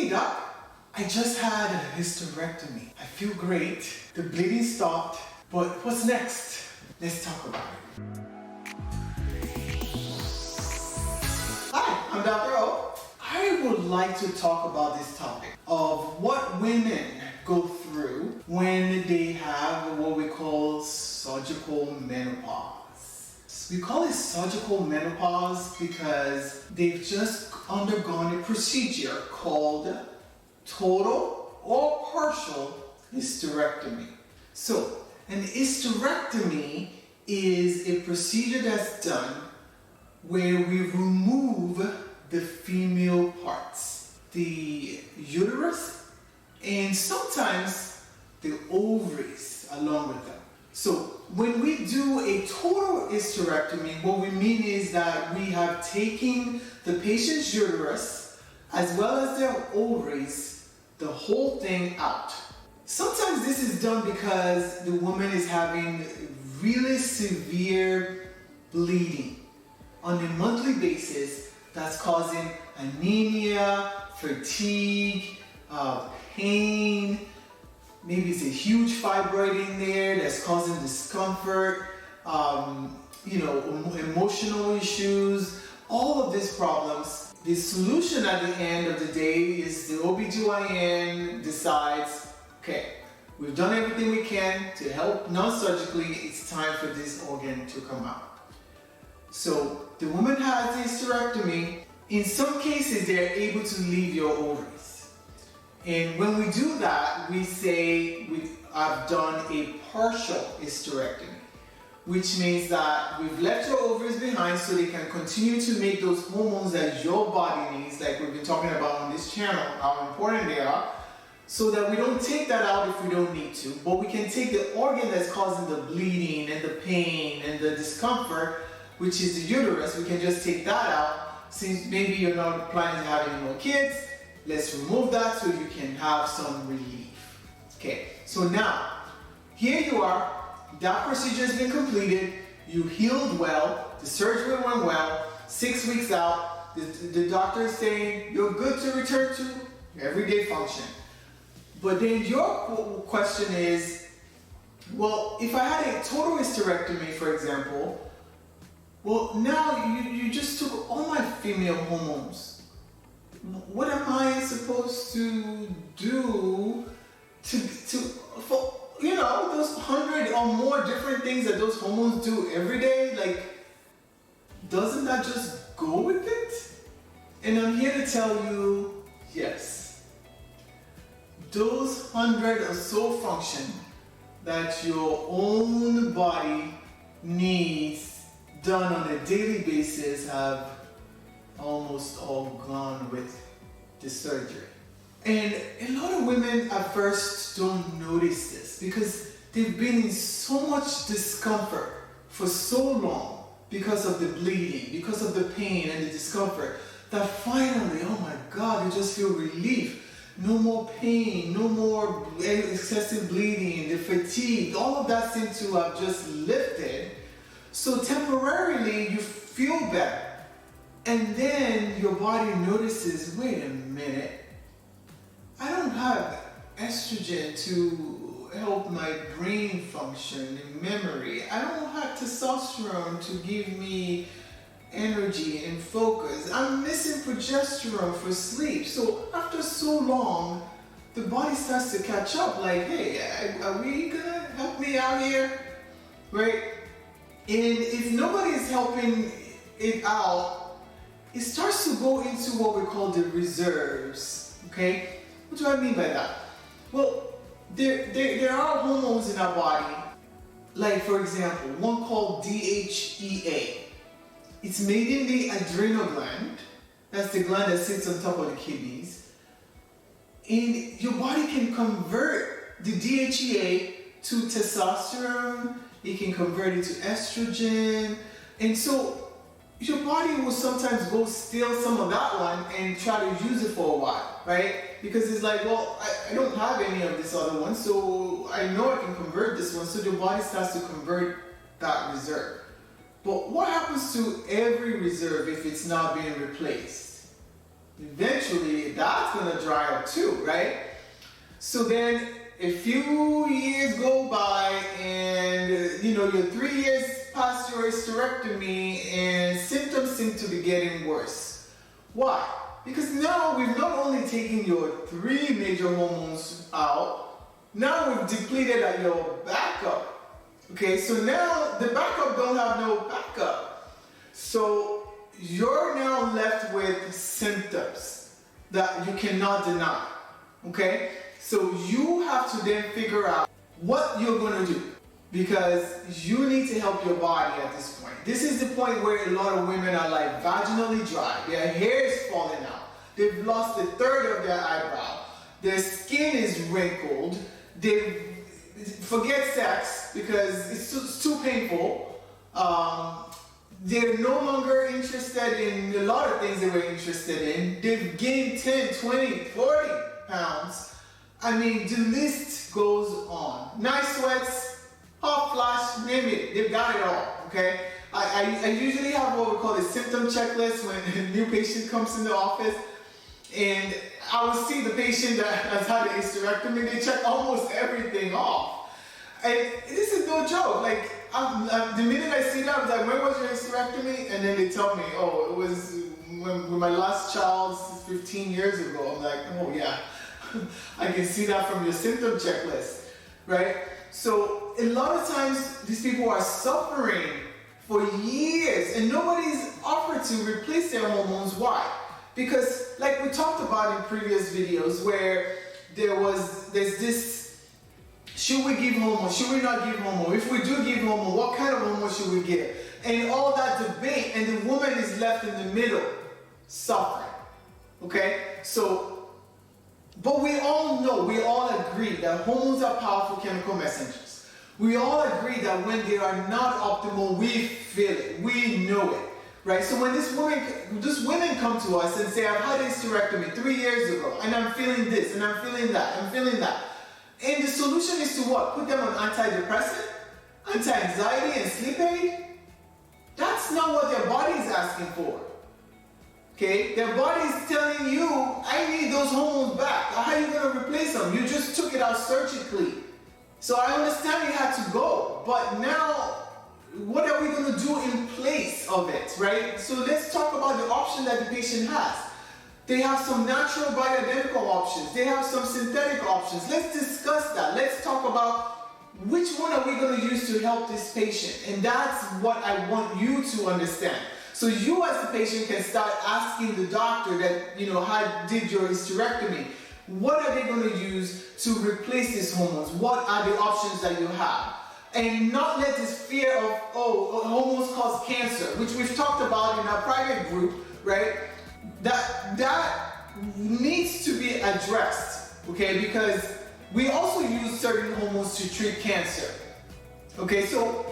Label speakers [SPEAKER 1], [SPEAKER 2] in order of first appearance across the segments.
[SPEAKER 1] Hey doc, I just had a hysterectomy. I feel great. The bleeding stopped, but what's next? Let's talk about it. Hi, I'm Dr. O. I would like to talk about this topic of what women go through when they have what we call surgical menopause. We call it surgical menopause because they've just undergone a procedure called total or partial hysterectomy. So, an hysterectomy is a procedure that's done where we remove the female parts, the uterus, and sometimes the ovaries along with them. So when we do a total hysterectomy, what we mean is that we have taken the patient's uterus as well as their ovaries, the whole thing out. Sometimes this is done because the woman is having really severe bleeding on a monthly basis that's causing anemia, fatigue, pain. Maybe it's a huge fibroid in there that's causing discomfort, emotional issues, all of these problems. The solution at the end of the day is the OBGYN decides, okay, we've done everything we can to help non-surgically, it's time for this organ to come out. So the woman has a hysterectomy. In some cases, they're able to leave your ovaries. And when we do that, we say I've done a partial hysterectomy, which means that we've left your ovaries behind so they can continue to make those hormones that your body needs, like we've been talking about on this channel, how important they are, so that we don't take that out if we don't need to, but we can take the organ that's causing the bleeding and the pain and the discomfort, which is the uterus. We can just take that out. Since maybe you're not planning to have any more kids, let's remove that so you can have some relief. Okay, so now, here you are, that procedure has been completed, you healed well, the surgery went well, 6 weeks out, the doctor is saying you're good to return to everyday function. But then your question is, well, if I had a total hysterectomy, for example, well, now you just took all my female hormones. What am I supposed to do for those 100 or more different things that those hormones do every day? Like, doesn't that just go with it? And I'm here to tell you, yes. Those 100 or so function that your own body needs done on a daily basis have almost all gone with the surgery. And a lot of women at first don't notice this because they've been in so much discomfort for so long because of the bleeding, because of the pain and the discomfort, that finally, oh my God, they just feel relief. No more pain, no more excessive bleeding, the fatigue, all of that seems to have just lifted. So temporarily you feel better. And then your body notices, wait a minute, I don't have estrogen to help my brain function and memory. I don't have testosterone to give me energy and focus. I'm missing progesterone for sleep. So after so long, the body starts to catch up like, hey, are we gonna help me out here? Right? And if nobody is helping it out, it starts to go into what we call the reserves, okay? What do I mean by that? Well, there are hormones in our body, like for example, one called DHEA. It's made in the adrenal gland. That's the gland that sits on top of the kidneys. And your body can convert the DHEA to testosterone, it can convert it to estrogen, and so your body will sometimes go steal some of that one and try to use it for a while, right? Because it's like, well, I don't have any of this other one, so I know I can convert this one. So your body starts to convert that reserve. But what happens to every reserve if it's not being replaced? eventually that's going to dry up too, right? So then a few years go by and you're 3 years past your hysterectomy and symptoms seem to be getting worse. Why? Because now we've not only taken your 3 major hormones out, now we've depleted your backup. Okay, so now the backup don't have no backup. So you're now left with symptoms that you cannot deny. Okay, so you have to then figure out what you're going to do, because you need to help your body at this point. This is the point where a lot of women are like vaginally dry, their hair is falling out, they've lost a third of their eyebrow, their skin is wrinkled, they forget sex because it's too painful. They're no longer interested in a lot of things they were interested in. They've gained 10, 20, 40 pounds. I mean, the list goes on. Night sweats, hot flash, name it. They've got it all, okay? I usually have what we call a symptom checklist when a new patient comes in the office. And I will see the patient that has had a hysterectomy, they check almost everything off. And this is no joke. Like, the minute I see that, I was like, when was your hysterectomy? And then they tell me, oh, it was when my last child 15 years ago. I'm like, oh yeah, I can see that from your symptom checklist, right? So a lot of times these people are suffering for years and nobody's offered to replace their hormones. Why? Because like we talked about in previous videos where there's this, should we give hormone? Should we not give hormone? If we do give hormone, what kind of hormone should we give? And all that debate, and the woman is left in the middle, suffering. Okay? So, but we all know, we all agree that hormones are powerful chemical messengers. We all agree that when they are not optimal, we feel it, we know it. Right? So when these women come to us and say, I've had a hysterectomy 3 years ago, and I'm feeling this, and I'm feeling that, I'm feeling that. And the solution is to what? Put them on antidepressant, anti-anxiety, and sleep aid? That's not what their body is asking for. Okay? Their body is telling you, I need those hormones back. How are you going to replace them? You just took it out surgically. So I understand you had to go, but now, what are we going to do in place of it, right? So let's talk about the option that the patient has. They have some natural bioidentical options. They have some synthetic options. Let's discuss that. Let's talk about which one are we going to use to help this patient. And that's what I want you to understand. So you as the patient can start asking the doctor that, did your hysterectomy, what are they going to use to replace these hormones? What are the options that you have? And not let this fear of, hormones cause cancer, which we've talked about in our private group, right? That needs to be addressed, okay? Because we also use certain hormones to treat cancer. Okay, so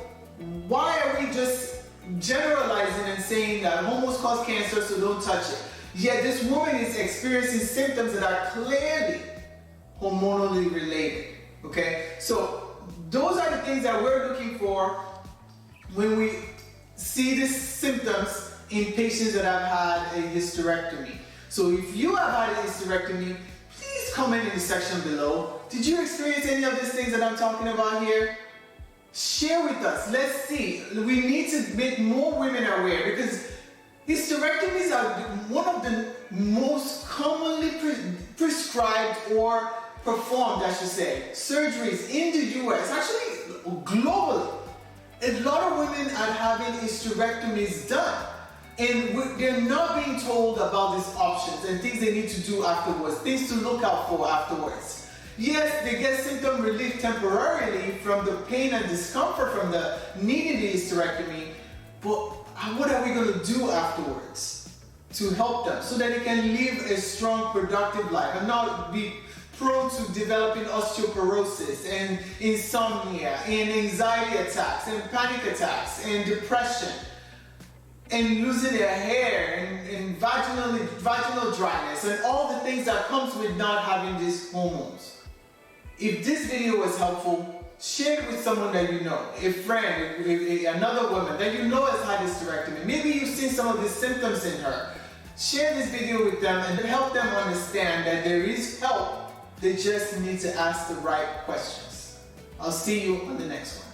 [SPEAKER 1] why are we just generalizing and saying that hormones cause cancer, so don't touch it? Yet this woman is experiencing symptoms that are clearly hormonally related, okay? So those are the things that we're looking for when we see these symptoms in patients that have had a hysterectomy. So if you have had a hysterectomy, please comment in the section below. Did you experience any of these things that I'm talking about here? Share with us. Let's see. We need to make more women aware, because hysterectomies are one of the most commonly prescribed or performed, I should say, surgeries in the US, actually globally. A lot of women are having hysterectomies done, and they're not being told about these options and things they need to do afterwards, things to look out for afterwards. Yes, they get symptom relief temporarily from the pain and discomfort from the needing the hysterectomy, but what are we going to do afterwards to help them so that they can live a strong, productive life and not be prone to developing osteoporosis and insomnia and anxiety attacks and panic attacks and depression and losing their hair and vaginal dryness and all the things that comes with not having these hormones. If this video was helpful, share it with someone that you know, a friend, another woman that you know has had hysterectomy. Maybe you've seen some of the symptoms in her. Share this video with them and help them understand that there is help. They just need to ask the right questions. I'll see you on the next one.